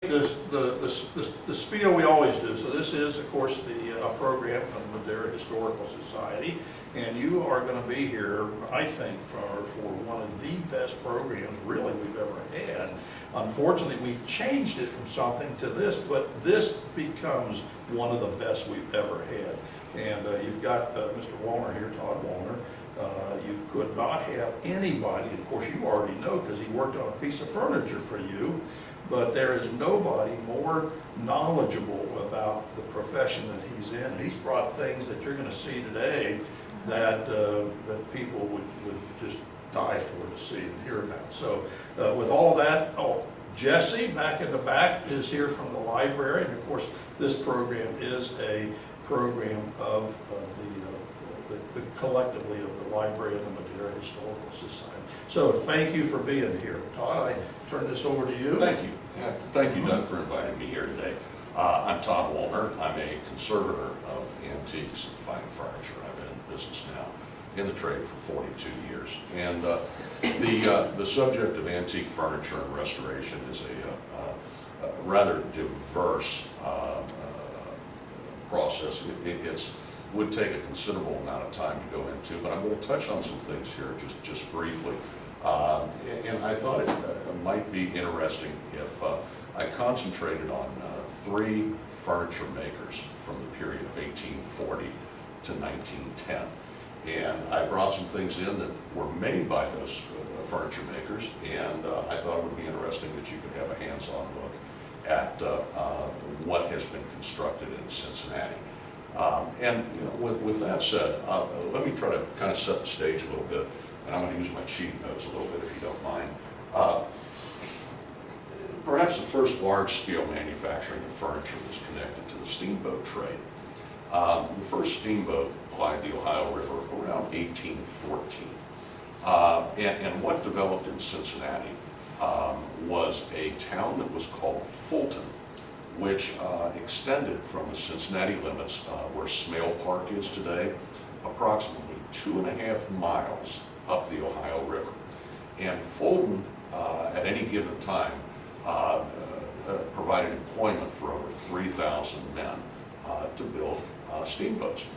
the spiel we always do. So this is, of course, the program of the Madeira Historical Society, and you are going to be here, I think, for one of the best programs really we've ever had. Unfortunately, we changed it from something to this, but this becomes one of the best we've ever had. And you've got Mr. Wallner here, Todd Wallner. You could not have anybody, of course you already know because he worked on a piece of furniture for you, but there is nobody more knowledgeable about the profession that he's in. And he's brought things that you're going to see today that that people would just die for to see and hear about. So with all that, Jesse back in the back is here from the library, and of course this program is a program of the collectively of the library and the Madeira Historical Society. So thank you for being here. Todd, I turn this over to you. Thank you. Yeah, thank you, Doug, for inviting me here today. I'm Todd Wallner. I'm a conservator of antiques and fine furniture. I've been in business now in the trade for 42 years. And the subject of antique furniture and restoration is a rather diverse process. It would take a considerable amount of time to go into, but I'm going to touch on some things here just briefly. And I thought it might be interesting if I concentrated on three furniture makers from the period of 1840 to 1910. And I brought some things in that were made by those furniture makers, and I thought it would be interesting that you could have a hands-on look at what has been constructed in Cincinnati. And you know, with that said, let me try to kind of set the stage a little bit, and I'm going to use my cheat notes a little bit if you don't mind. Perhaps the first large-scale manufacturing of furniture was connected to the steamboat trade. The first steamboat plied the Ohio River around 1814. And what developed in Cincinnati was a town that was called Fulton, which extended from the Cincinnati limits where Smale Park is today, approximately 2.5 miles up the Ohio River. And Fulton, at any given time, provided employment for over 3,000 men to build steamboats.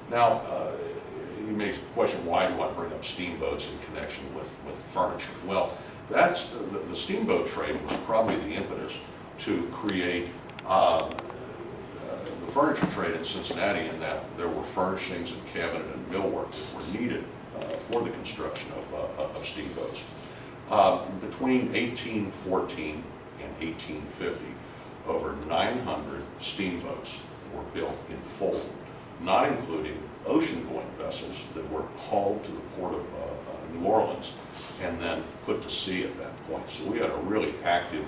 Now, you may question, why do I bring up steamboats in connection with furniture? Well, that's the steamboat trade was probably the impetus to create the furniture trade in Cincinnati, in that there were furnishings and cabinet and millwork that were needed for the construction of steamboats. Between 1814 and 1850, over 900 steamboats were built in Fulton, not including ocean-going vessels that were hauled to the port of New Orleans and then put to sea at that point. So we had a really active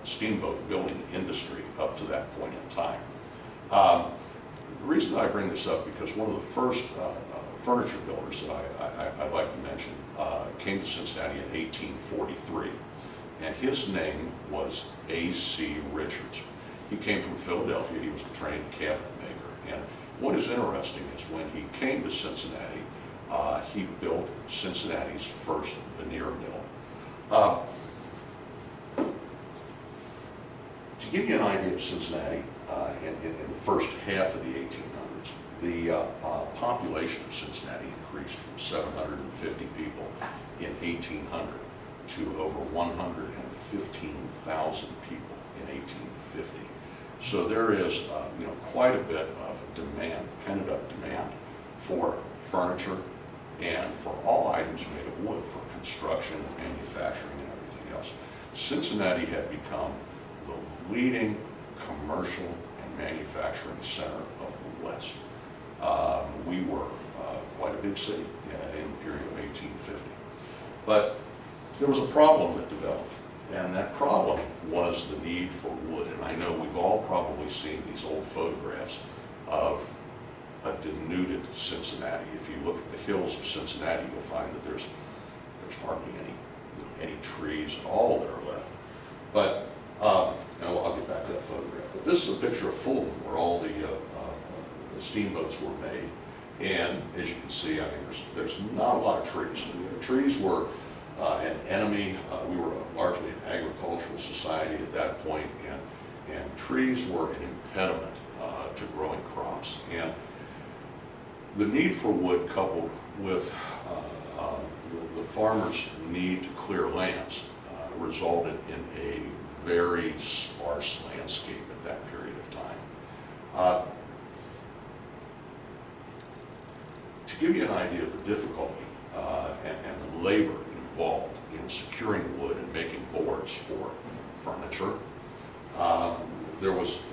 steamboat building industry up to that point in time. The reason I bring this up, because one of the first furniture builders that I'd like to mention came to Cincinnati in 1843, and his name was A.C. Richards. He came from Philadelphia. He was a trained cabinet maker. And what is interesting is when he came to Cincinnati, he built Cincinnati's first veneer mill. To give you an idea of Cincinnati in the first half of the 1800s, the population of Cincinnati increased from 750 people in 1800 to over 115,000 people in 1850. So there is quite a bit of demand, pent-up demand for furniture and for all items made of wood, for construction and manufacturing and everything else. Cincinnati had become the leading commercial and manufacturing center of the West. We were quite a big city in the period of 1850. But there was a problem that developed, and that problem was the need for wood. And I know we've all probably seen these old photographs of a denuded Cincinnati. If you look at the hills of Cincinnati, you'll find that there's hardly any trees at all that are left. But I'll get back to that photograph. But this is a picture of Fulton, where all the steamboats were made. And as you can see, I mean, there's not a lot of trees. Trees were an enemy. We were largely an at that point, and trees were an impediment to growing crops. And the need for wood, coupled with the farmers' need to clear lands, resulted in a very sparse landscape at that period of time. To give you an idea of the difficulty and the labor involved in securing wood and making boards for furniture, there was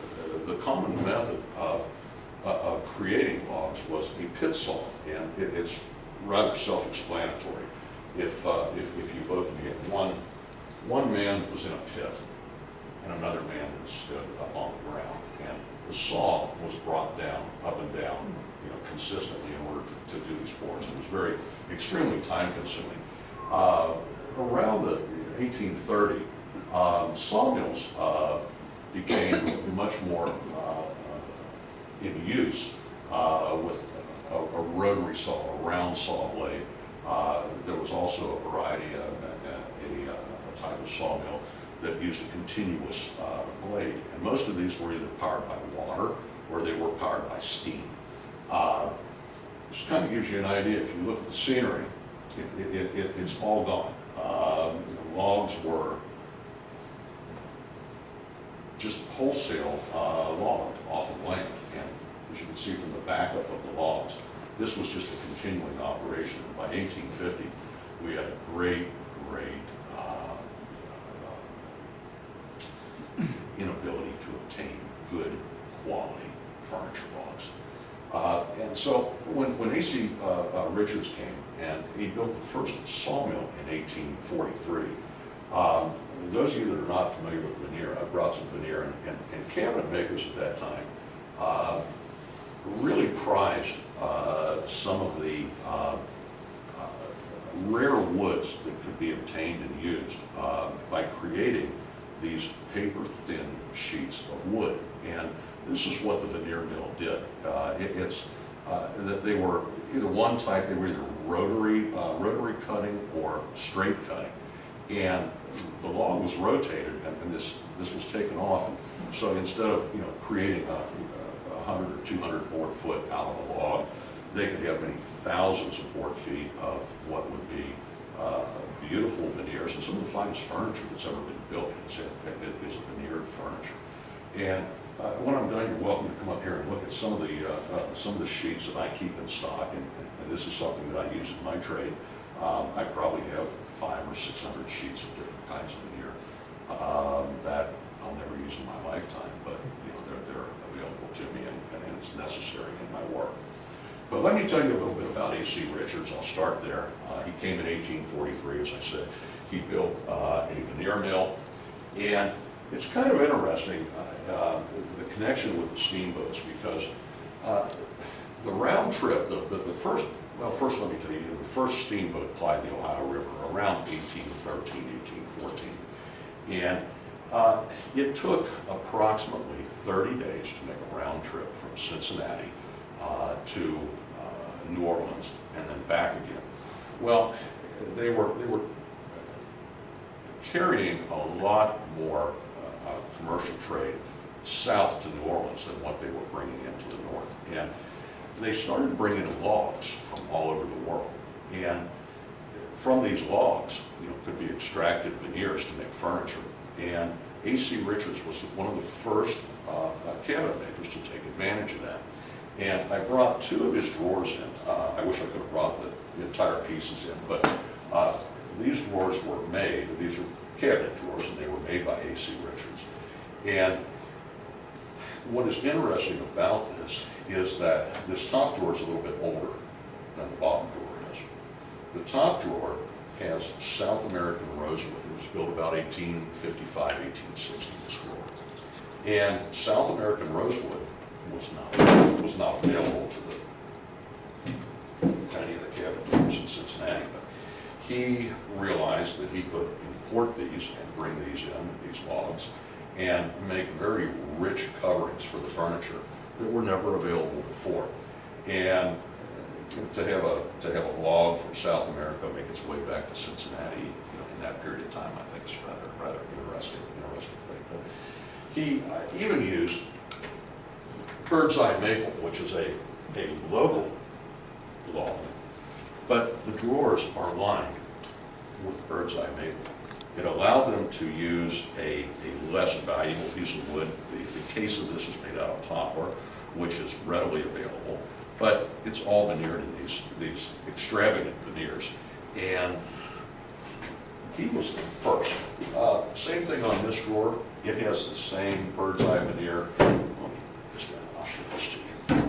the common method of creating logs was a pit saw, and it's rather self-explanatory. If you look, you get one man was in a pit, and another man that stood up on the ground, and the saw was brought down, up and down, consistently in order to do these boards. It was very extremely time-consuming. Around the 1830, sawmills became much more in use with a rotary saw, a round saw blade. There was also a variety, a type of sawmill that used a continuous blade. And most of these were either powered by water or they were powered by steam. This kind of gives you an idea. If you look at the scenery, it's all gone. Logs were just wholesale logged off of land. And as you can see from the backup of the logs, this was just a continuing operation. And by 1850, we had a great inability to obtain good quality furniture logs. And so when A.C. Richards came and he built the first sawmill in 1843, those of you that are not familiar with veneer, I brought some veneer, and cabinet makers at that time really prized some of the rare woods that could be obtained and used by creating these paper-thin sheets of wood. And this is what the veneer mill did. It's that they were either one type, they were either rotary cutting or straight cutting. And the log was rotated, and this was taken off. And so instead of creating a 100 or 200 board foot out of a log, they could have many thousands of board feet of what would be beautiful veneers, and some of the finest furniture that's ever been built is veneered furniture. And when I'm done, you're welcome to come up here and look at some of the sheets that I keep in stock, and this is something that I use in my trade. I probably have 500 or 600 sheets of different kinds of veneer that I'll never use in my lifetime, but they're available to me, and it's necessary in my work. But let me tell you a little bit about A.C. Richards. I'll start there. He came in 1843, as I said. He built a veneer mill, and it's kind of interesting, the connection with the steamboats, because the round trip, the first, well, first let me tell you, the first steamboat plied the Ohio River around 1813, 1814. And it took approximately 30 days to make a round trip from Cincinnati to New Orleans and then back again. Well, they were carrying a lot more commercial trade south to New Orleans than what they were bringing into the north. And they started bringing in logs from all over the world. And from these logs, could be extracted veneers to make furniture. And A.C. Richards was one of the first cabinet makers to take advantage of that. And I brought two of his drawers in. I wish I could have brought the entire pieces in, but these drawers were made, these are cabinet drawers, and they were made by A.C. Richards. And what is interesting about this is that this top drawer is a little bit older than the bottom drawer is. The top drawer has South American rosewood. It was built about 1855, 1860, this drawer. And South American rosewood was not available to any of the cabinet makers in Cincinnati, but he realized that he could import these and bring these in, these logs, and make very rich coverings for the furniture that were never available before. And to have a log from South America make its way back to Cincinnati, in that period of time, I think is rather interesting thing. he even used bird's eye maple, which is a local log, but the drawers are lined with bird's eye maple. It allowed them to use a less valuable piece of wood. The case of this is made out of poplar, which is readily available, but it's all veneered in these extravagant veneers. And he was the first. Same thing on this drawer. It has the same bird's eye veneer. Let me just get I'll show this to you.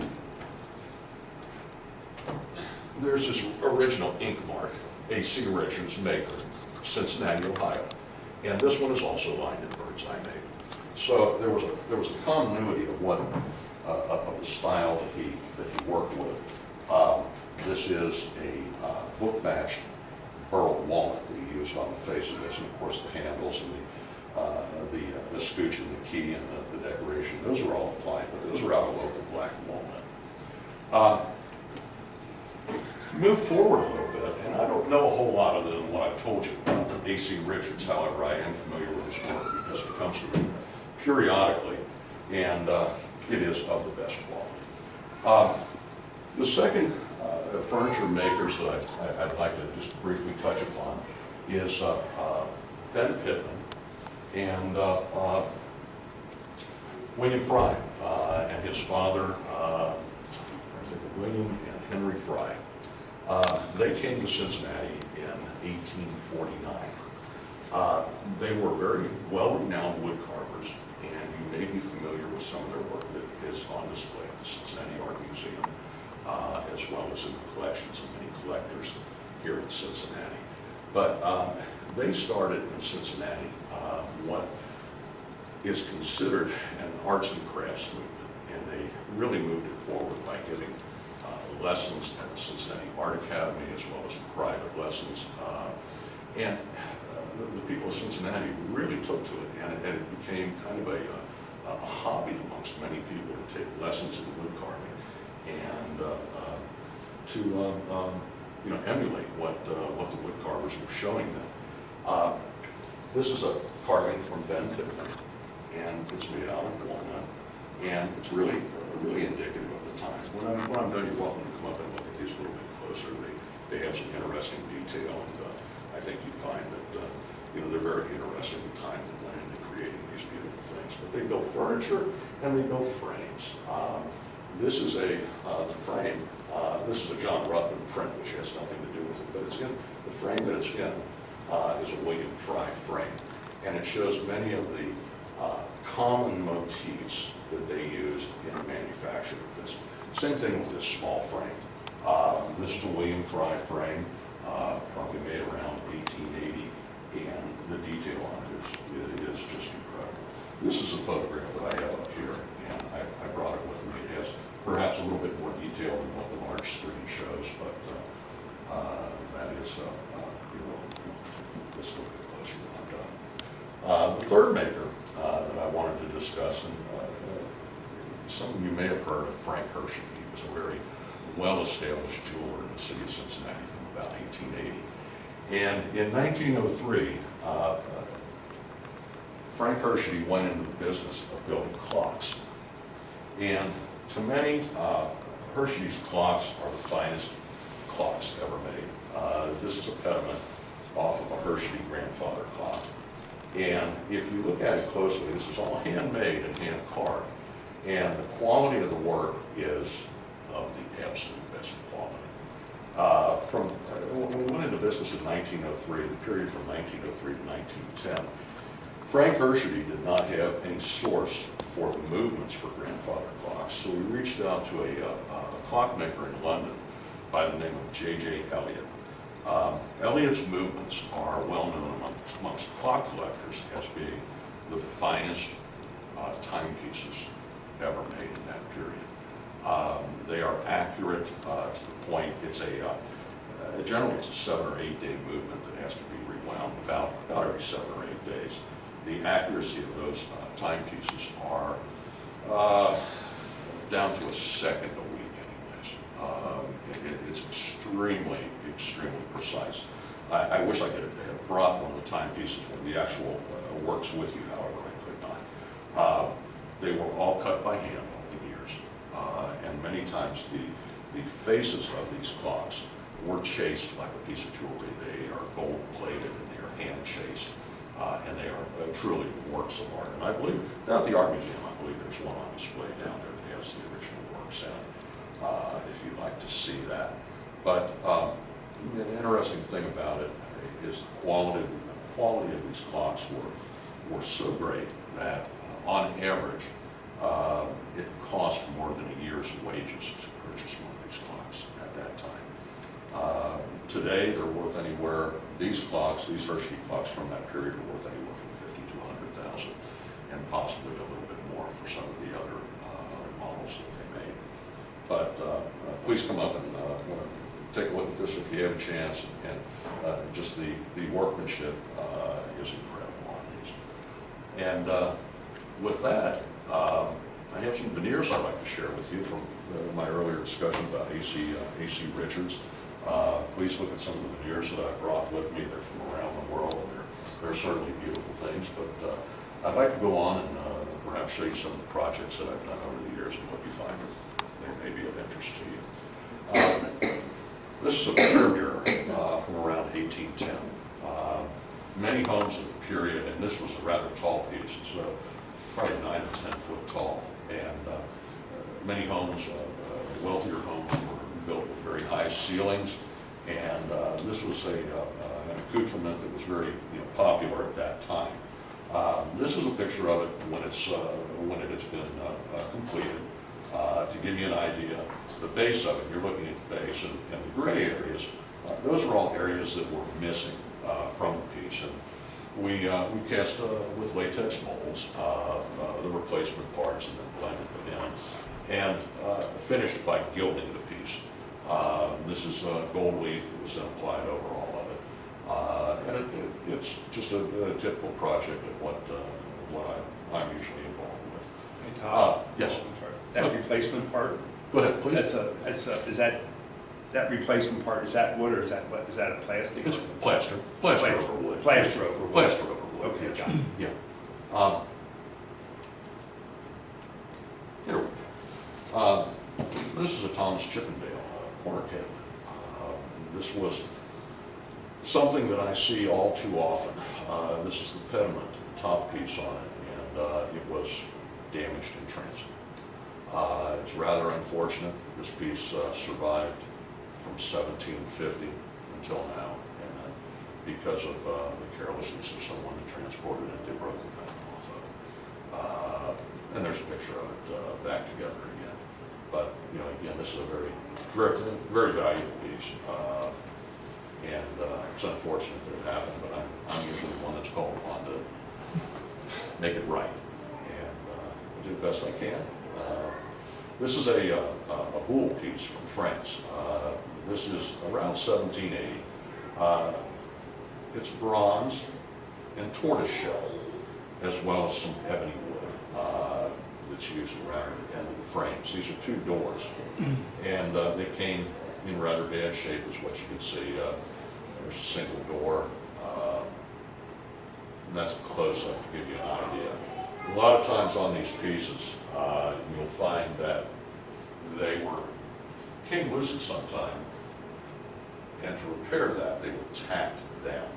There's this original ink mark, A.C. Richards maker, Cincinnati, Ohio. And this one is also lined in bird's eye maple. So there was a continuity of what of the style that he worked with. This is a book-matched burled walnut that he used on the face of this, and of course the handles and the scooch and the key and the decoration. Those are all applied, but those are out of local black walnut. Move forward a little bit, and I don't know a whole lot other than what I've told you about A.C. Richards. However, I am familiar with his work because it comes to me periodically, and it is of the best quality. The second furniture makers that I'd like to just briefly touch upon is Ben Pittman and William Fry, and his father, I think William and Henry Fry. They came to Cincinnati in 1849. They were very well-renowned wood carvers, and you may be familiar with some of their work that is on display at the Cincinnati Art Museum, as well as in the collections of many collectors here in Cincinnati. But they started in Cincinnati what is considered an arts and crafts movement, and they really moved it forward by giving lessons at the Cincinnati Art Academy as well as private lessons. And the people of Cincinnati really took to it, and it became kind of a hobby amongst many people to take lessons in wood carving and to emulate what the wood carvers were showing them. This is a carving from Ben Pittman, and it's made out of walnut, and it's really indicative of the time. When I'm done, you're welcome to come up and look at these a little bit closer. They have some interesting detail, and I think you'd find that they're very interesting, the time that went into creating these beautiful things. But they built furniture and they built frames. This is the frame. This is a John Ruthven print, which has nothing to do with it, but it's in the frame that it's in is a William Fry frame, and it shows many of the common motifs that they used in the manufacture of this. Same thing with this small frame. This is a William Fry frame, probably made around 1880, and the detail on it is just incredible. This is a photograph that I have up here, and I brought it with me. It has perhaps a little bit more detail than what the large screen shows, but that is, just a little bit closer when I'm done. The third maker that I wanted to discuss, and some of you may have heard of Frank Hershey. He was a very well-established jeweler in the city of Cincinnati from about 1880. And in 1903, Frank Hershey went into the business of building clocks. And to many, Hershey's clocks are the finest clocks ever made. This is a pediment off of a Hershey grandfather clock. And if you look at it closely, this is all handmade and hand carved. And the quality of the work is of the absolute best quality. When we went into business in 1903, the period from 1903 to 1910, Frank Hershey did not have any source for the movements for grandfather clocks, so we reached out to a clockmaker in London by the name of J.J. Elliott. Elliott's movements are well known amongst clock collectors as being the finest timepieces ever made in that period. They are accurate to the point. It's generally it's a 7 or 8 day movement that has to be rewound about every 7 or 8 days. The accuracy of those timepieces are down to a second a week anyways. It's extremely precise. I wish I could have brought one of the timepieces with the actual works with you, however I could not. They were all cut by hand over the years, and many times the faces of these clocks were chased like a piece of jewelry. They are gold plated and they are hand chased, and they are truly works of art. And I believe down at the Art Museum, I believe there's one on display down there that has the original works in it, if you'd like to see that. But the interesting thing about it is the quality of these clocks were so great that on average, it cost more than a year's wages to purchase one of these clocks at that time. Today, they're worth anywhere, these Hershey clocks from that period are worth anywhere from $50,000 to $100,000, and possibly a little bit more for some of the other models that they made. But please come up and take a look at this if you have a chance, and just the workmanship is incredible on these. And with that, I have some veneers I'd like to share with you from my earlier discussion about A.C. Richards. Please look at some of the veneers that I brought with me. They're from around the world. They're certainly beautiful things, but I'd like to go on and perhaps show you some of the projects that I've done over the years and hope you find that they may be of interest to you. This is a pier mirror from around 1810. Many homes of the period, and this was a rather tall piece, it's probably 9 to 10 foot tall, and many homes, wealthier homes, were built with very high ceilings, and this was an accoutrement that was very popular at that time. This is a picture of it when it has been completed. To give you an idea, the base of it, you're looking at the base, and the gray areas, those are all areas that were missing from the piece. And we cast with latex molds the replacement parts and then blended them in, and finished by gilding the piece. This is gold leaf that was then applied over all of it. And it's just a typical project of what I'm usually involved with. Hey, Todd? Yes. I'm sorry. That replacement part? Go ahead, please. Is that replacement part, is that wood or is that what? Is that a plastic? It's plaster over wood. Plaster over wood. Plaster over wood. Okay, yes. got it. Yeah. Here we go. This is a Thomas Chippendale corner cabinet. This was something that I see all too often. This is the pediment, the top piece on it, and it was damaged in transit. It's rather unfortunate. This piece survived from 1750 until now, and because of the carelessness of someone that transported it, they broke the pediment off of it. And there's a picture of it back together again. But again, this is a very, very, very valuable piece, and it's unfortunate that it happened. But I'm usually the one that's called upon to make it right, and I'll do the best I can. This is a boule piece from France. This is around 1780. It's bronze and tortoise shell, as well as some ebony wood that's used around the end of the frames. These are two doors, and they came in rather bad shape, is what you can see. There's a single door, and that's a close-up to give you an idea. A lot of times on these pieces, you'll find that they came loose at some time, and to repair that, they were tacked down.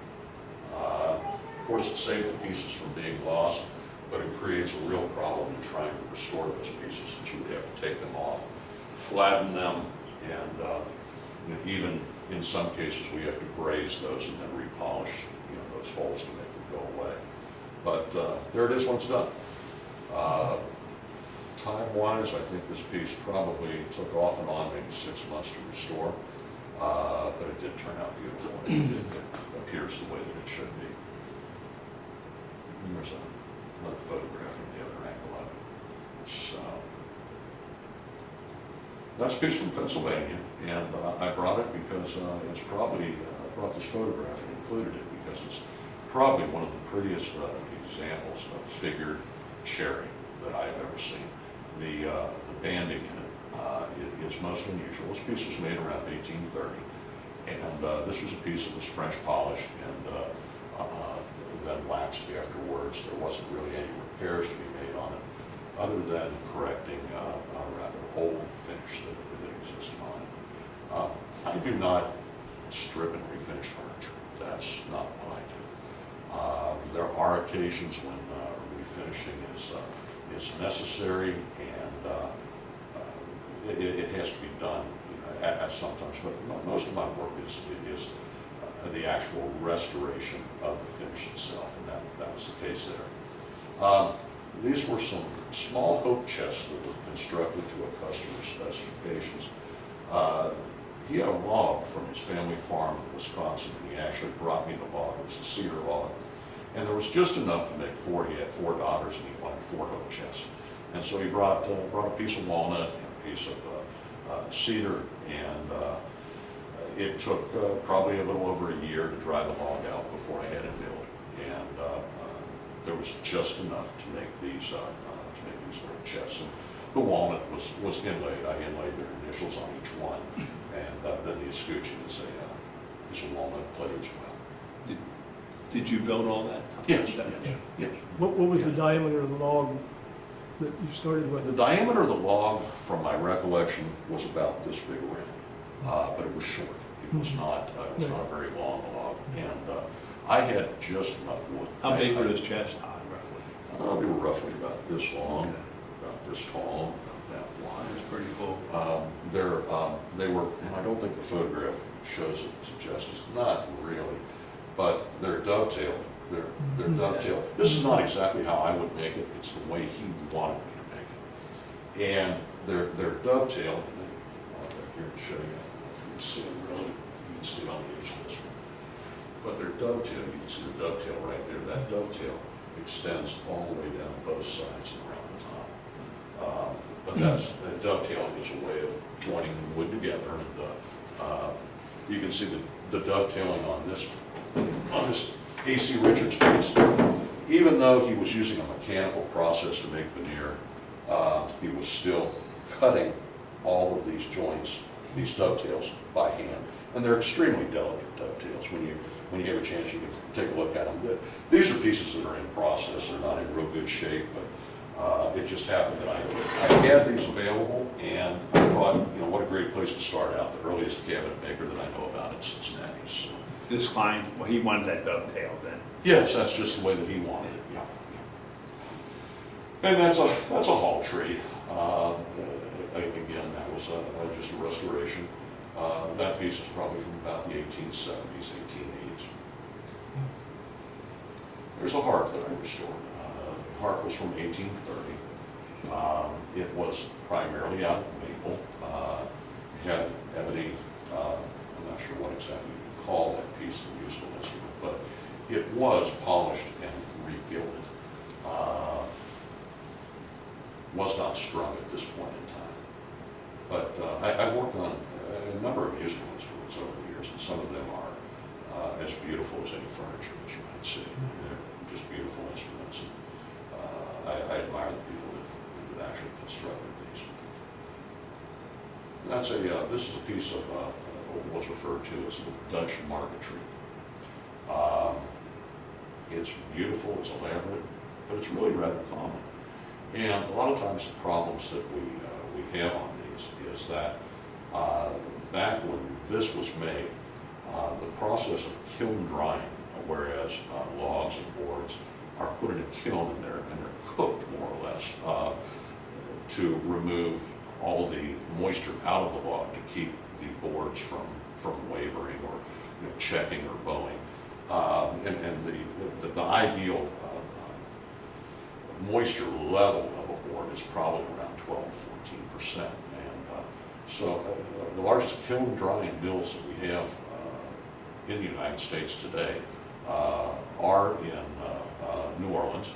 Of course, it saved the pieces from being lost, but it creates a real problem in trying to restore those pieces, that you would have to take them off, flatten them, and even in some cases, we have to braze those and then repolish those holes to make them go away. But there it is when it's done. Time-wise, I think this piece probably took off and on maybe 6 months to restore, but it did turn out beautiful. It appears the way that it should be. And there's another photograph from the other angle of it. That's a piece from Pennsylvania, and I brought it because it's probably, I brought this photograph and included it because it's probably one of the prettiest examples of figured cherry that I've ever seen. The banding in it is most unusual. This piece was made around 1830, and this was a piece that was French polished and then waxed afterwards. There wasn't really any repairs to be made on it, other than correcting a rather old finish that existed on it. I do not strip and refinish furniture. That's not what I do. There are occasions when refinishing is necessary, and it has to be done at sometimes. But most of my work is the actual restoration of the finish itself, and that was the case there. These were some small oak chests that were constructed to a customer's specifications. He had a log from his family farm in Wisconsin, and he actually brought me the log. It was a cedar log. And there was just enough to make four. He had 4 daughters, and he wanted 4 oak chests. And so he brought a piece of walnut and a piece of cedar, and it took probably a little over a year to dry the log out before I had it milled. And there was just enough to make these little chests. And the walnut was inlaid. I inlaid their initials on each one, and then the escutcheon is a walnut plate as well. Did you build all that? Yes, yes. What was the diameter of the log that you started The with? diameter of the log, from my recollection, was about this big around, but it was short. It was not a very long log, and I had just enough wood. How big were those chests, Todd, roughly? They were roughly about this long, about this tall, about that wide. It was pretty cool. They were, and I don't think the photograph shows it to justice, not really, but they're dovetailed. They're dovetailed. This is not exactly how I would make it. It's the way he wanted me to make it. And they're dovetailed. I'll right here to show you. If you can see them really, you can see it on the edge of this one. But they're dovetailed. You can see the dovetail right there. That dovetail extends all the way down both sides and around the top. But dovetailing is a way of joining the wood together. And you can see the dovetailing on this A.C. Richards piece. Even though he was using a mechanical process to make veneer, he was still cutting all of these joints, these dovetails, by hand. And they're extremely delicate dovetails. When you have a chance, you can take a look at them. These are pieces that are in process. They're not in real good shape, but it just happened that I had these available, and I thought, what a great place to start out. The earliest cabinet maker that I know about in Cincinnati. So. This client, well, he wanted that dovetail then. Yes, that's just the way that he wanted it. Yeah. And that's a hall tree. Again, that was just a restoration. That piece is probably from about the 1870s, 1880s. There's a harp that I restored. The harp was from 1830. It was primarily out of maple. It had ebony, I'm not sure what exactly you would call that piece of musical instrument, but it was polished and regilded. Was not strung at this point in time. But I've worked on a number of musical instruments over the years, and some of them are as beautiful as any furniture that you might see. They're just beautiful instruments. And, I admire the people that actually constructed these. And that's this is a piece of what's referred to as the Dutch marquetry. It's beautiful, it's elaborate, but it's really rather common. And a lot of times the problems that we have on these is that back when this was made, the process of kiln drying, whereas logs and boards are put in a kiln and they're cooked more or less to remove all the moisture out of the log to keep the boards from wavering or checking or bowing. And the ideal moisture level of a board is probably around 12–14%. And so the largest kiln drying mills that we have in the United States today are in New Orleans,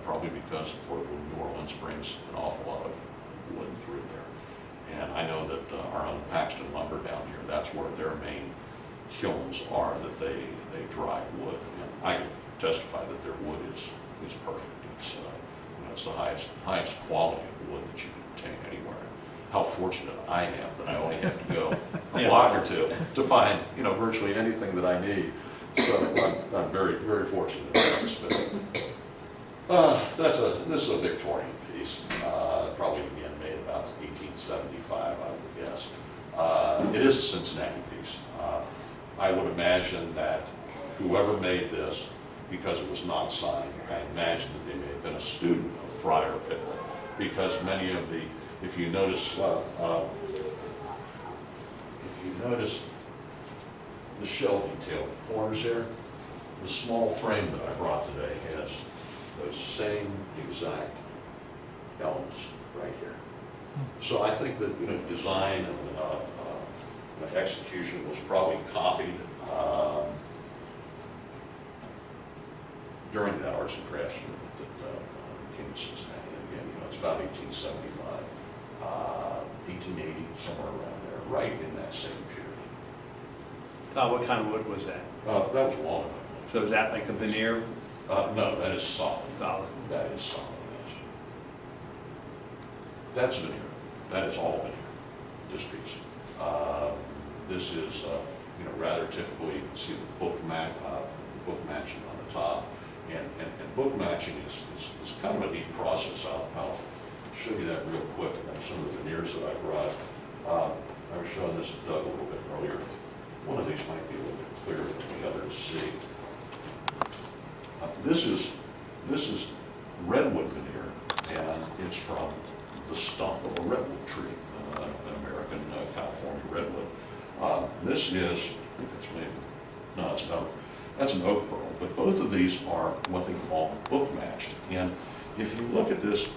probably because the Port of New Orleans brings an awful lot of wood through there. And I know that our own Paxton Lumber down here, that's where their main kilns are, that they dry wood. And I can testify that their wood is perfect. It's it's the highest quality of wood that you can obtain anywhere. How fortunate I am that I only have to go a block or two to find virtually anything that I need. So I'm very, very fortunate in that respect. This is a Victorian piece, probably again made about 1875, I would guess. It is a Cincinnati piece. I would imagine that whoever made this, because it was not signed, I imagine that they may have been a student of Friar Pitt, because many of the, if you notice the shell detail at the corners there, the small frame that I brought today has those same exact elements right here. So I think that, you know, design and execution was probably copied during that arts and crafts movement that came to Cincinnati. And again, you know, it's about 1875, 1880, somewhere around there, right in that same period. Tom, what kind of wood was that? That was walnut, I believe. So is that like a veneer? No, that is solid. Solid. That is solid, yes. That's veneer. That is all veneer, this piece. This is, you know, rather typical. You can see the book matching on the top. And book matching is kind of a neat process. I'll show you that real quick. Like some of the veneers that I brought. I was showing this to Doug a little bit earlier. One of these might be a little bit clearer than the other to see. This is redwood veneer, and it's from the stump of a redwood tree, an American California redwood. This is, I think it's maybe, no, it's an oak. That's an oak burl, but both of these are what they call book matched. And if you look at this,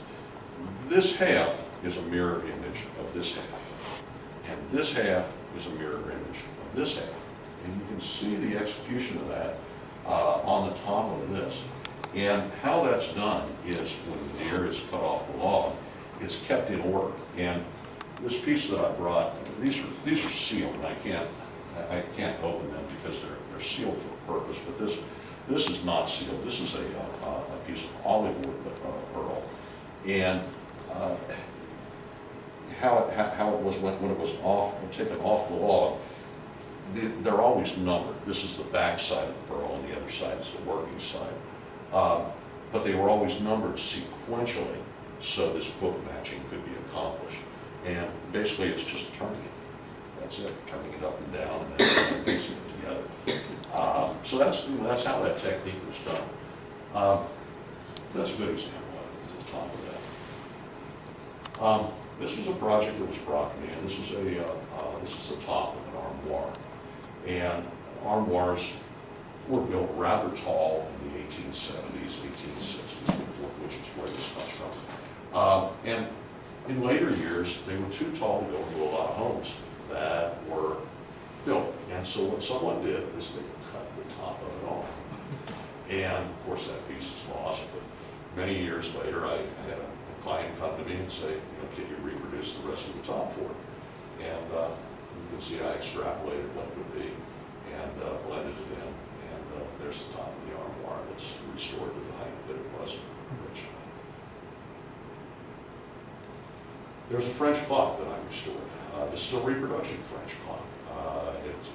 this half is a mirror image of this half, and this half is a mirror image of this half. And you can see the execution of that on the top of this. And how that's done is when the veneer is cut off the log, it's kept in order. And this piece that I brought, these are sealed, and I can't open them because they're sealed for a purpose. But this is not sealed. This is a piece of olive wood burl. And how it was when it was taken off the log, they're always numbered. This is the back side of the burl, and the other side is the working side. But they were always numbered sequentially, so this book matching could be accomplished. And basically, it's just turning it. That's it, turning it up and down, and then piecing it together. So that's how that technique was done. That's a good example of the top of that. This was a project that was brought to me, and this is the top of an armoire. And armoires were built rather tall in the 1870s, 1860s, which is where this comes from. And in later years, they were too tall to go into a lot of homes that were built. And so what someone did is they cut the top of it off. And of course, that piece is lost, but many years later, I had a client come to me and say, you know, can you reproduce the rest of the top for it? And you can see I extrapolated what it would be and blended it in. And there's the top of the armoire that's restored to the height that it was originally. There's a French clock that I restored. This is a reproduction French clock.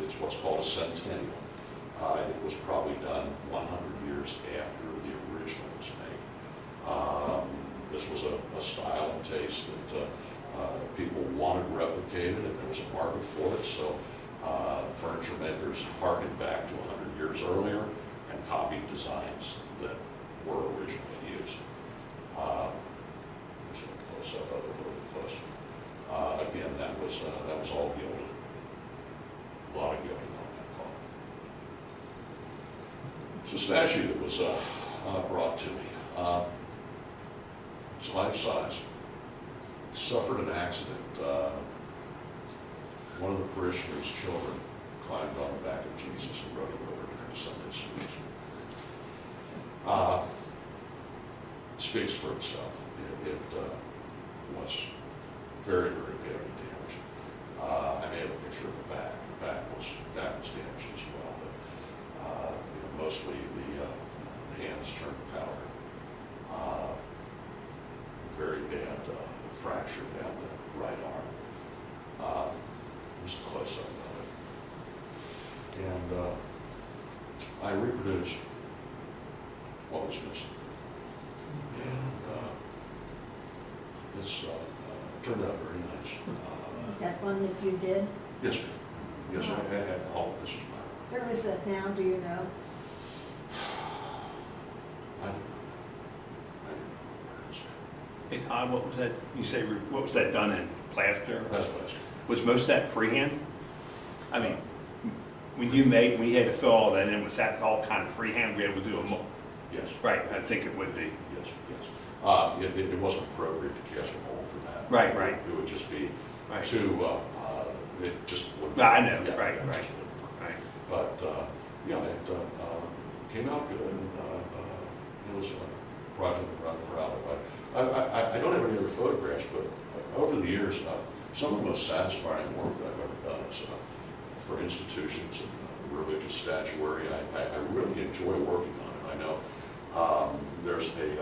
It's what's called a centennial. It was probably done 100 years after the original was made. This was a style and taste that people wanted replicated, and there was a market for it. So furniture makers harkened back to 100 years earlier and copied designs that were originally used. There's a close-up of it, a little bit closer. Again, that was all gilded. A lot of gilding on that clock. It's a statue that was brought to me. It's life-size. Suffered an accident. One of the parishioners' children climbed on the back of Jesus and rode him over during Sunday service. Speaks for itself. It was very, very badly damaged. I may have a picture of the back. The back was damaged as well, but you know, mostly the hands turned to powder. Very bad fracture down the right arm. Just a close-up of it. And I reproduced what was missing. it's turned out very nice. Is that one that you did? Yes, ma'am. Yes, all of this is my Where is that now, do you know? I do not know. I do not know where it is now. Hey Todd, what was that, you say, what was that done in plaster? That's plaster. Was most of that freehand? I mean, when you had to fill all that in, was that all kind of freehand, we able to do a mold? Yes. Right, I think it would be. Yes, yes. It wasn't appropriate to cast a mold for that. Right, right. It would just be Right. it just wouldn't. No, I know, yeah, right, it right, just wouldn't work. right. But, yeah, it came out good, and it was a project I'm rather proud of. I don't have any other photographs, but over the years, some of the most satisfying work that I've ever done is for institutions and religious statuary. I really enjoy working on it. I know there's a, I'm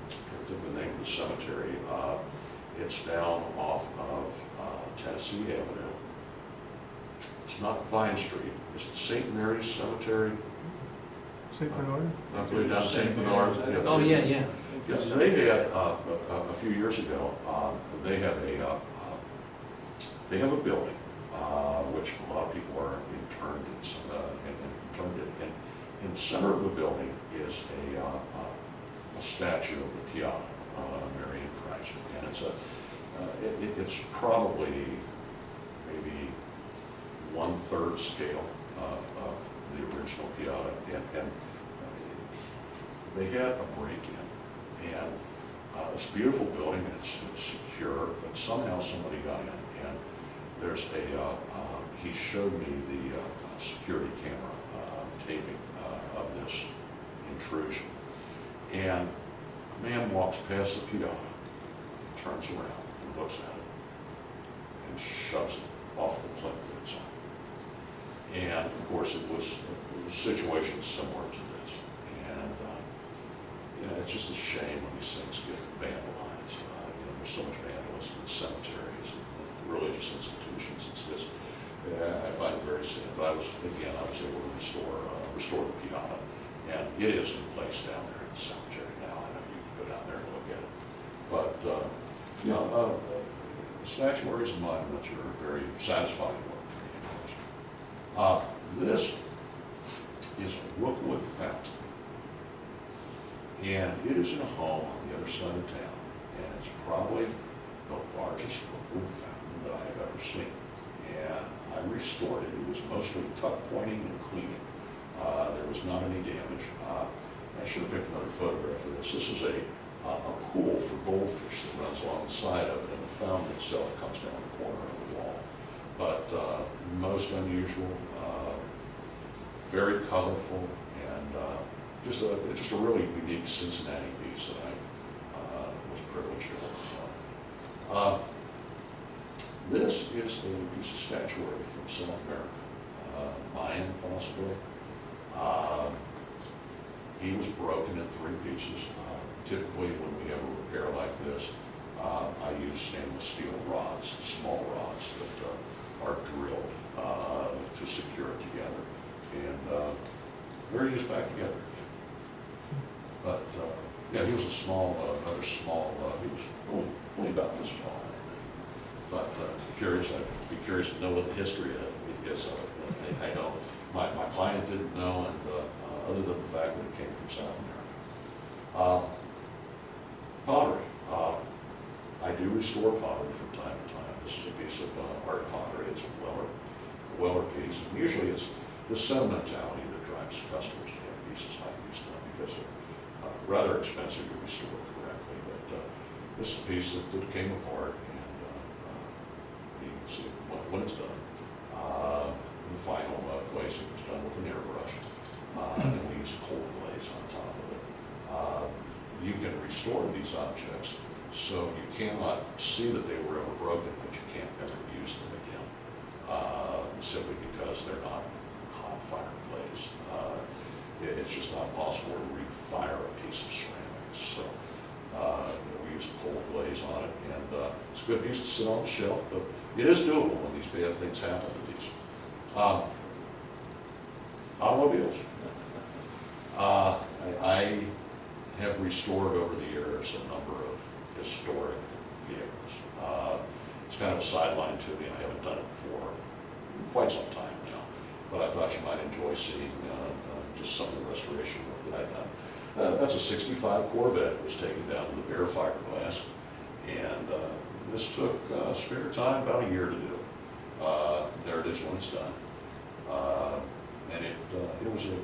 trying to think of the name of the cemetery. It's down off of Tennessee Avenue. It's not Vine Street. Is it St. Mary's Cemetery? St. Bernard? I believe down St. Bernard. Oh, yeah, yeah. Yes, they had, a few years ago, they have a building, which a lot of people are interned in. In the center of the building is a statue of the Piata, Mary and Christ. And it's probably maybe 1/3 scale of the original Piata. And they had a break-in, and it's a beautiful building, and it's secure, but somehow somebody got in, and there's he showed me the security camera taping of this intrusion, and a man walks past the Piata, turns around and looks at it, and shoves it off the plinth that it's on. And of course, it was a situation similar to this. And it's just a shame when these things get vandalized. There's so much vandalism in cemeteries and religious institutions. It's just, I find it very sad. But I was able to restore the Piata, and it is in place down there in the cemetery now. I know you can go down there and look at it. But statuaries and monuments are very satisfying work to me. This is a Rookwood fountain, and it is in a home on the other side of town, and it's probably the largest Rookwood fountain that I have ever seen. And I restored it. It was mostly tuck pointing and cleaning. There was not any damage. I should have picked another photograph of this. This is a pool for goldfish that runs along the side of it, and the fountain itself comes down the corner of the wall. But most unusual, very colorful, and just a really unique Cincinnati piece that I was privileged to work on. This is a piece of statuary from South America, Mayan possibly. He was broken in 3 pieces. Typically, when we have a repair like this, I use stainless steel rods, the small rods that are drilled to secure it together. And they're used back together. But yeah, he was a rather small, he was only about this tall, I think. But I'd be curious to know what the history is of it. I don't, my client didn't know, and other than the fact that it came from South America. Pottery. I do restore pottery from time to time. This is a piece of art pottery. It's a Weller piece. And usually it's the sentimentality that drives customers to have pieces like these done, because they're rather expensive to restore correctly. But this is a piece that came apart, and you can see when it's done. The final glazing was done with an airbrush, and we use cold glaze on top of it. You can restore these objects, so you cannot see that they were ever broken, but you can't ever use them again, simply because they're not hot fire glaze. It's just not possible to refire a piece of ceramics. So we use cold glaze on it, and it's a good piece to sit on the shelf, but it is doable when these bad things happen to these. Automobiles. I have restored over the years a number of historic vehicles. kind of a sideline to me. I haven't done it for quite some time now, but I thought you might enjoy seeing just some of the restoration work that I've done. That's a 65 Corvette. It was taken down to the bare fiberglass, and this took spare time, about a year to do. There it is when it's done. And it was a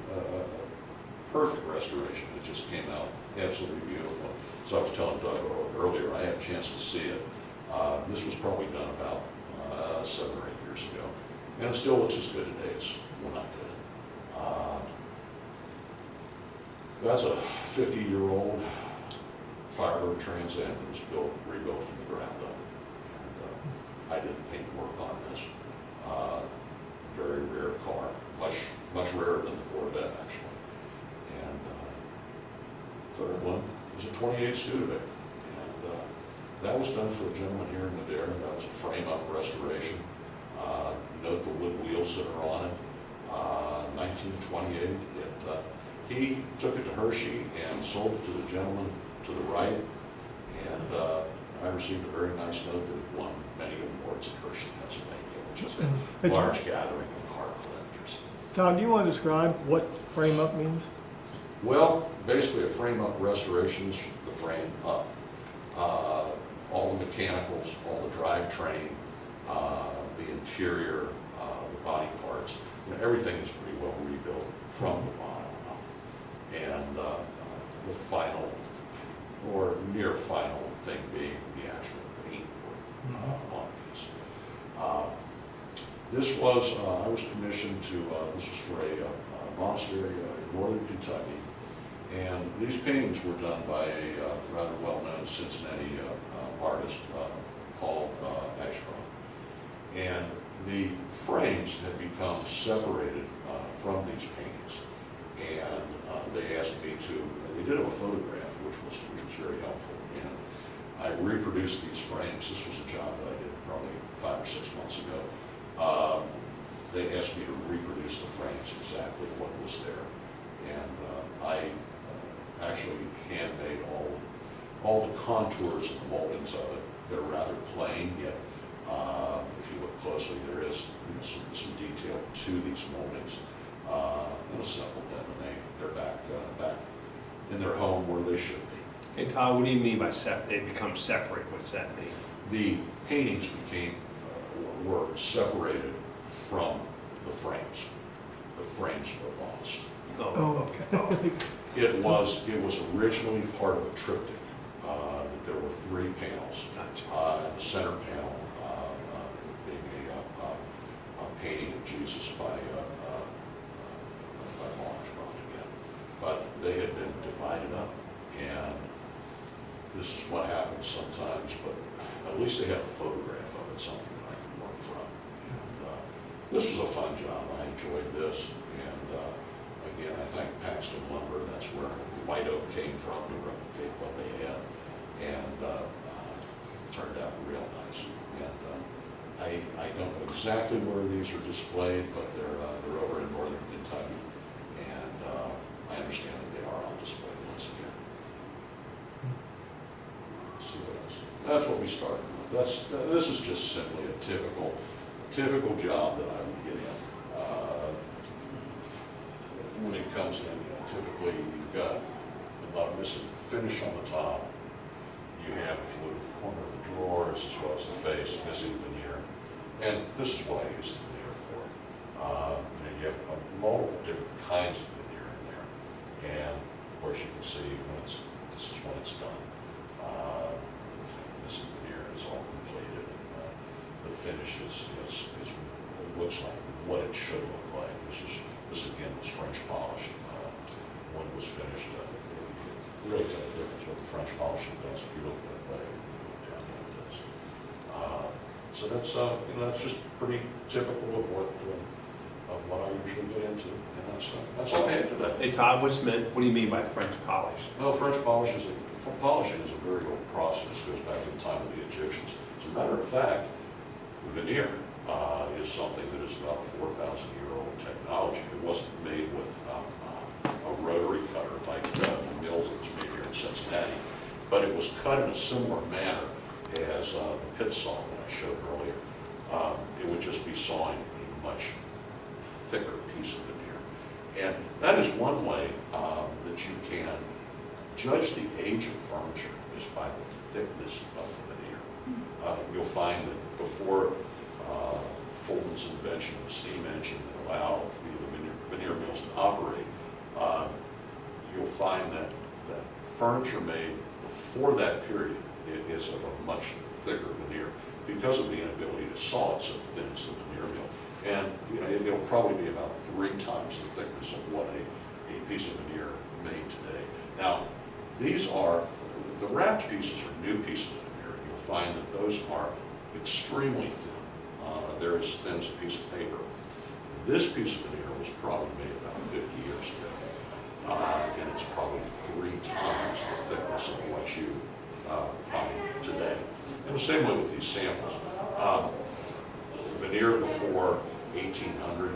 perfect restoration. It just came out absolutely beautiful. So I was telling Doug earlier, I had a chance to see it. This was probably done about 7 or 8 years ago. And it still looks as good today as when I did it. That's a 50-year-old Firebird Trans Am that was rebuilt from the ground up. And I did the paint work on this. Very rare car, much rarer than the Corvette actually. And third one was a 28 Studebaker. And that was done for a gentleman here in Madeira. That was a frame-up restoration. Note the wood wheels that are on it. 1928. He took it to Hershey and sold it to the gentleman to the right. And I received a very nice note that it won many awards at Hershey, Pennsylvania, which is a large gathering of car collectors. Todd, do you want to describe what frame up means? Well, basically a frame-up restoration is the frame up. All the mechanicals, all the drivetrain, the interior, the body parts, everything is pretty well rebuilt from the bottom up. And the final, or near final thing being the actual paint work on these. This was, I was commissioned to, this was for a monastery in northern Kentucky. And these paintings were done by a rather well-known Cincinnati artist, Paul Ashcroft. And the frames had become separated from these paintings. And they asked me to, they did have a photograph, which was very helpful. And I reproduced these frames. This was a job that I did probably 5 or 6 months ago. They asked me to reproduce the frames exactly what was there. And I actually handmade all the contours and the moldings of it. They're rather plain, yet if you look closely, there is some detail to these moldings. And assembled them, and they're back in their home where they should be. Hey Todd, what do you mean by they become separate? What's that mean? The paintings were separated from the frames. The frames were lost. Oh, okay. It was originally part of a triptych. That there were 3 panels. Gotcha. The center panel being a painting of Jesus by Ashcroft again. But they had been divided up, and this is what happens sometimes. But at least they had a photograph of it, something that I could work from. And this was a fun job. I enjoyed this, and again, I thank Paxton Lumber. That's where white oak came from to replicate what they had, and it turned out real nice. And I don't know exactly where these are displayed, but they're over in northern Kentucky, and I understand that they are on display once again. Let's see what else. That's what we started with. This is just simply a typical job that I would get in. When it comes in, typically you've got a lot of missing finish on the top. You have, if you look at the corner of the drawers as well as the face, missing veneer. And this is what I use the veneer for. You have multiple different kinds of veneer in there. And of course you can see this is when it's done. Missing veneer is all completed, and the finish looks like what it should look like. This again was French polish. When it was finished, it really took a difference what the French polishing does if you look that way, if you look down like this. So that's just pretty typical of what I usually get into, and that's all I had today. Hey Todd, what do you mean by French polish? Well, French polishing is a very old process. It goes back to the time of the Egyptians. As a matter of fact, veneer is something that is about a 4,000-year-old technology. It wasn't made with a rotary cutter like the mill that was made here in Cincinnati, but it was cut in a similar manner as the pit saw that I showed earlier. It would just be sawing a much thicker piece of veneer. And that is one way that you can judge the age of furniture, is by the thickness of the veneer. You'll find that before Fulton's invention of the steam engine that allowed the veneer mills to operate, you'll find that furniture made before that period is of a much thicker veneer because of the inability to saw it so thin as the veneer mill. And it'll probably be about 3 times the thickness of what a piece of veneer made today. Now, these are, the wrapped pieces are new pieces of veneer, and you'll find that those are extremely thin. They're as thin as a piece of paper. This piece of veneer was probably made about 50 years ago, and it's probably 3 times the thickness of what you find today. And the same way with these samples. Veneer before 1800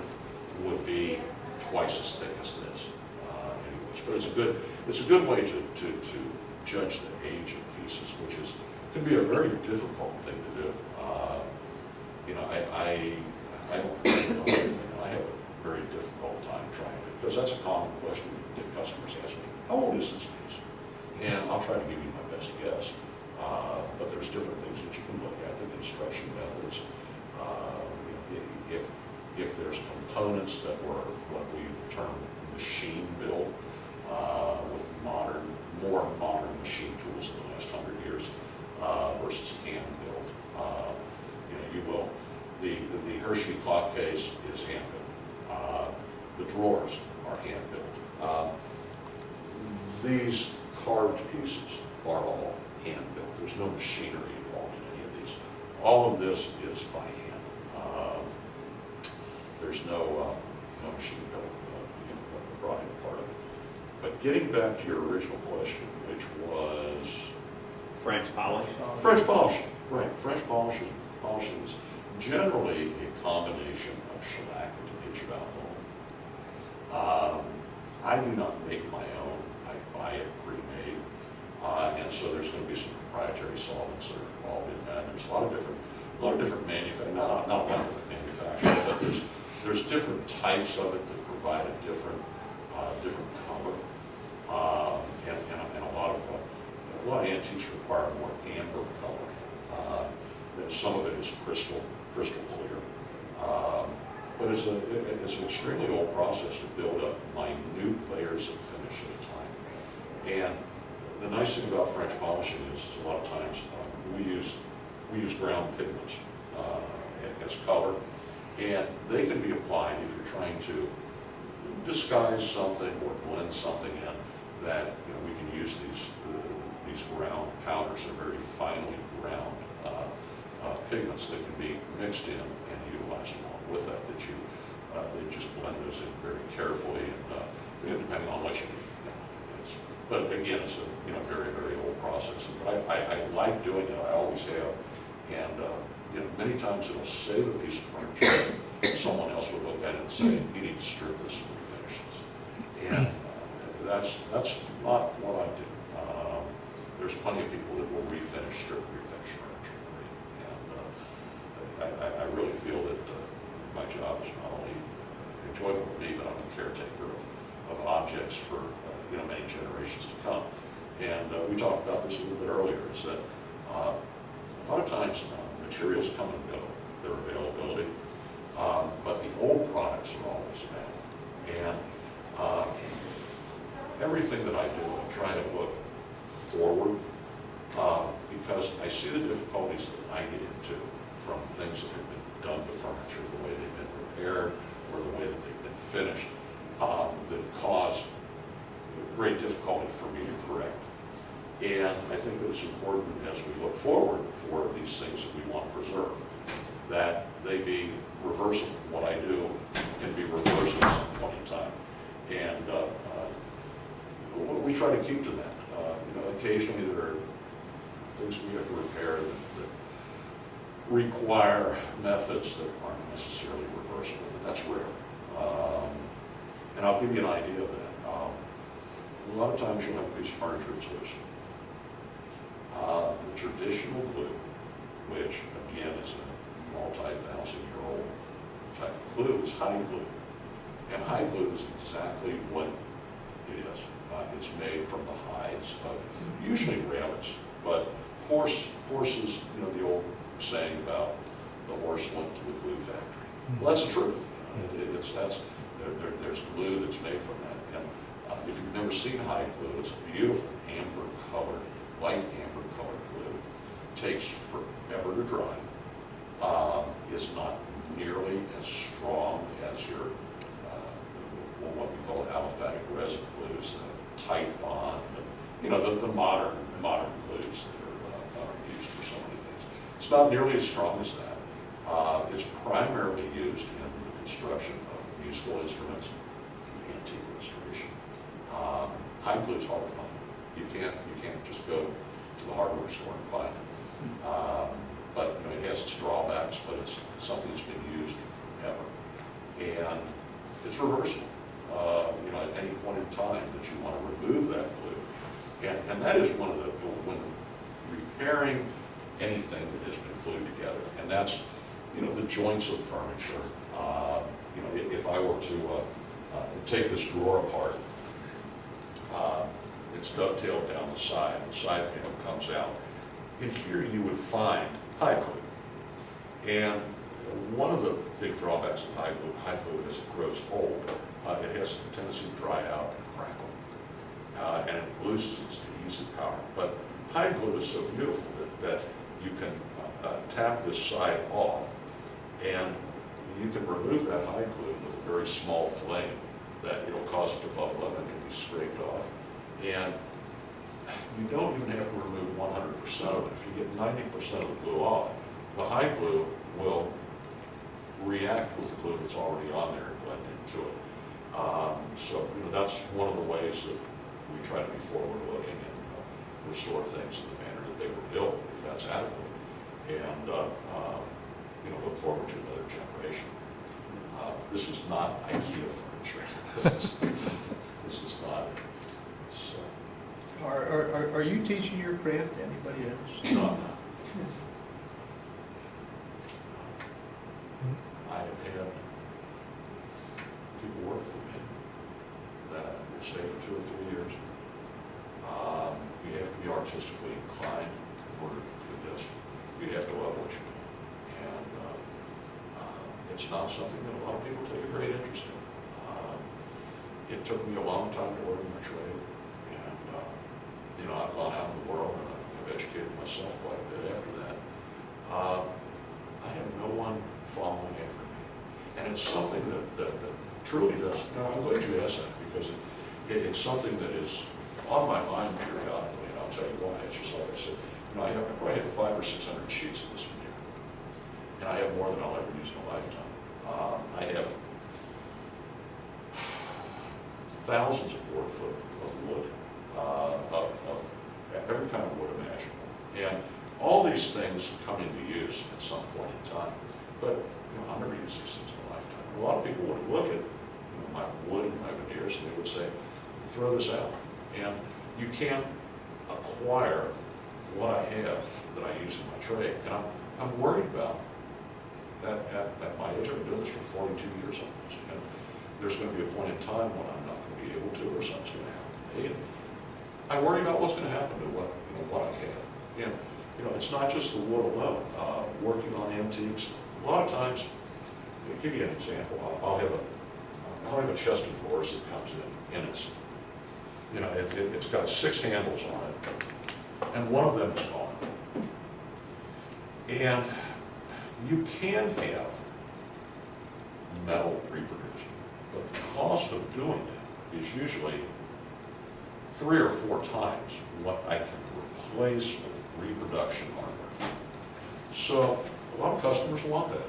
would be twice as thick as this, anyways. But it's a good way to judge the age of pieces, which can be a very difficult thing to do. I don't really know everything. I have a very difficult time trying to, because that's a common question that customers ask me. How old is this piece? And I'll try to give you my best guess. But there's different things that you can look at, the construction methods. If there's components that were what we term machine built, with more modern machine tools in the last 100 years, versus hand built. The Hershey clock case is hand built. The drawers are hand built. These carved pieces are all hand built. There's no machinery involved in any of these. All of this is by hand. There's no machine built brought in part of it. But getting back to your original question, which was French polish? French polishing, right? French polishing is generally a combination of shellac and tinctured alcohol. I do not make my own. I buy it pre-made, and so there's going to be some proprietary solvents that are involved in that. There's a lot of different manufacturers, not a lot of different manufacturers, but there's different types of it that provide a different color, and a lot of antiques require more amber coloring. Some of it is crystal clear, but it's an extremely old process to build up minute layers of finish at a time. And the nice thing about French polishing is a lot of times we use ground pigments as color, and they can be applied if you're trying to disguise something or blend something in. That we can use these ground powders. They're very finely ground pigments that can be mixed in and utilized along with that. They just blend those in very carefully, and depending on what you need. But again, it's a very, very old process. But I like doing it. I always have, and many times it'll save a piece of furniture. Someone else would look at it and say, "You need to strip this and refinish this." And that's not what I do. There's plenty of people that will strip refinish furniture for me, and I really feel that my job is not only enjoyable to me, but I'm a caretaker of objects for many generations to come. And we talked about this a little bit earlier, is that a lot of times materials come and go, their availability, but the old products are always available. And everything that I do, I try to look forward, because I see the difficulties that I get into from things that have been done to furniture, the way they've been prepared, or the way that they've been finished, that cause great difficulty for me to correct. And I think that it's important as we look forward for these things that we want to preserve, that they be reversible. What I do can be reversed at some point in time. And we try to keep to that. Occasionally there are things we have to repair that require methods that aren't necessarily reversible, but that's rare. And I'll give you an idea of that. A lot of times you'll have a piece of furniture that's loose. The traditional glue which again is a multi-thousand-year-old type of glue, is hide glue. And hide glue is exactly what it is. It's made from the hides of usually rabbits, but horses, you know, the old saying about the horse went to the glue factory. Well, that's the truth. You know, there's glue that's made from that. And if you've never seen hide glue, it's a beautiful amber-colored, light amber-colored glue. Takes forever to dry. Is not nearly as strong as your what we call aliphatic resin glues, the tight bond, and, you know, the modern glues that are used for so many things. It's not nearly as strong as that. It's primarily used in the construction of musical instruments and antique restoration. Hide glue is hard to find. You can't just go to the hardware store and find it. But you know, it has its drawbacks, but it's something that's been used forever, and it's reversible. You know, at any point in time that you want to remove that glue, and that is one of the, when repairing anything that has been glued together, and that's, you know, the joints of furniture. You know, if I were to take this drawer apart, it's dovetailed down the side panel comes out. In here you would find hide glue. And one of the big drawbacks of hide glue as it grows old, it has a tendency to dry out and crackle. And it loses its adhesive power. But hide glue is so beautiful that you can tap this side off, and you can remove that hide glue with a very small flame that it'll cause it to bubble up and can be scraped off. And you don't even have to remove 100% of it. If you get 90% of the glue off, the hide glue will react with the glue that's already on there and blend into it. So, you know, that's one of the ways that we try to be forward-looking and restore things in the manner that they were built, if that's adequate, and you know, look forward to another generation. This is not IKEA furniture. This is not it. So, Are you teaching your craft to anybody else? no, I'm not. I have had people work for me that will stay for 2 or 3 years. You have to be artistically inclined in order to do this. You have to love what you do. And it's not something that a lot of people take a great interest in. It took me a long time to learn my trade. And, you know, I've gone out in the world and I've educated myself quite a bit after that. I have no one following after me. And it's something that truly does, now I'm glad you asked that, because it's something that is on my mind periodically, and I'll tell you why. It's just like I said, you know, I probably have 500 or 600 sheets of this veneer, and I have more than I'll ever use in a lifetime. I have thousands of board foot of wood, of every kind of wood imaginable. And all these things come into use at some point in time, but you know, I'll never use these things in a lifetime. A lot of people would look at, you know, my wood and my veneers, and they would say, throw this out. And you can't acquire what I have that I use in my trade. And I'm worried about that at my age. I've been doing this for 42 years almost. And there's going to be a point in time when I'm not going to be able to, or something's going to happen to me. And I worry about what's going to happen to what I have. And you know, it's not just the wood alone. Working on antiques, a lot of times, to give you an example, I'll have a chest of drawers that comes in, and it's, you know, it's got 6 handles on it, and one of them is gone. And you can have metal reproduced, but the cost of doing it is usually 3 or 4 times what I can replace with reproduction hardware. So a lot of customers want that.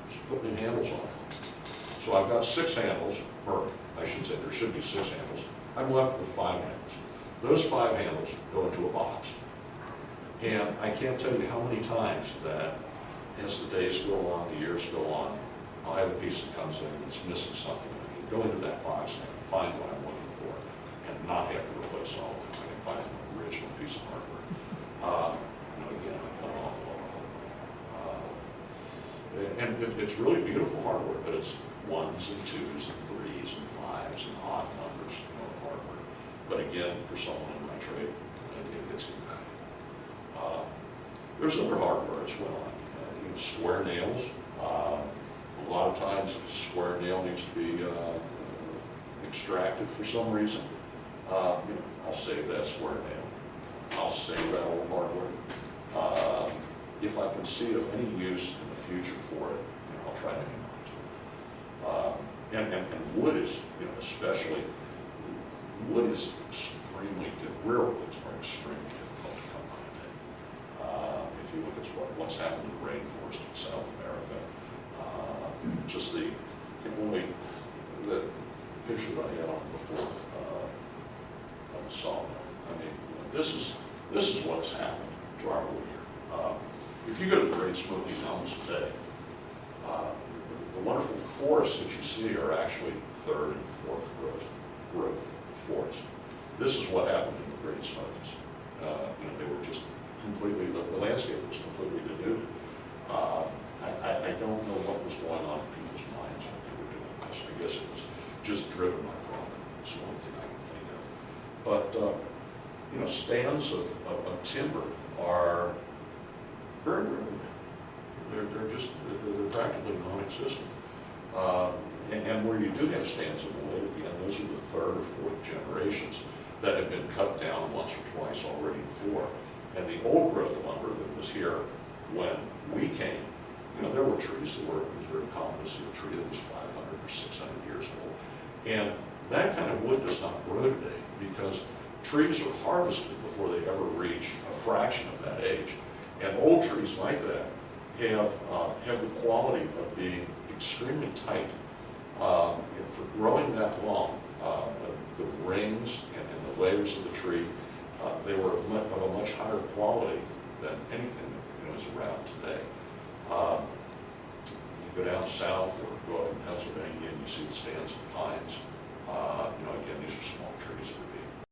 Just put new handles on it. So I've got 6 handles, or I should say there should be 6 handles. I'm left with 5 handles. Those 5 handles go into a box. And I can't tell you how many times that as the days go on, the years go on, I'll have a piece that comes in and it's missing something. I can go into that box and I can find what I'm looking for and not have to replace all of it. I can find an original piece of hardware. You know, again, I've got an awful lot of it's really beautiful hardware, but it's 1s and 2s and 3s and 5s and odd numbers, of hardware. But again, for someone in my trade, it's invaluable. There's other hardware as well. Square nails. A lot of times, if a square nail needs to be extracted for some reason, I'll save that square nail. I'll save that old hardware. If I can see of any use in the future for it, I'll try to hang on to it. And wood is, especially, wood is extremely difficult. Rare woods are extremely difficult to come by today. If you look at what's happened to the rainforest in South America, just the picture that I had on before on the sawmill. I mean, this is what's happened to our wood here. If you go to the Great Smoky Mountains today, the wonderful forests that you see are actually third and fourth growth forest. This is what happened in the Great Smokies. They were just completely, the landscape was completely denuded. I don't know what was going on in people's minds when they were doing this. I guess it was just driven by profit. It's the only thing I can think of. But, stands of timber are very rare now. They're practically non-existent. And where you do have stands of wood, again, those are the third or fourth generations that have been cut down once or twice already before. And the old growth lumber that was here when we came, there were trees that it was very common to see a tree that was 500 or 600 years old. And that kind of wood does not grow today because trees are harvested before they ever reach a fraction of that age. And old trees like that have the quality of being extremely tight. For growing that long, the rings and the layers of the tree, they were of a much higher quality than anything that is around today. You go down south or go up in Pennsylvania and you see the stands of pines. Again, these are small trees that are being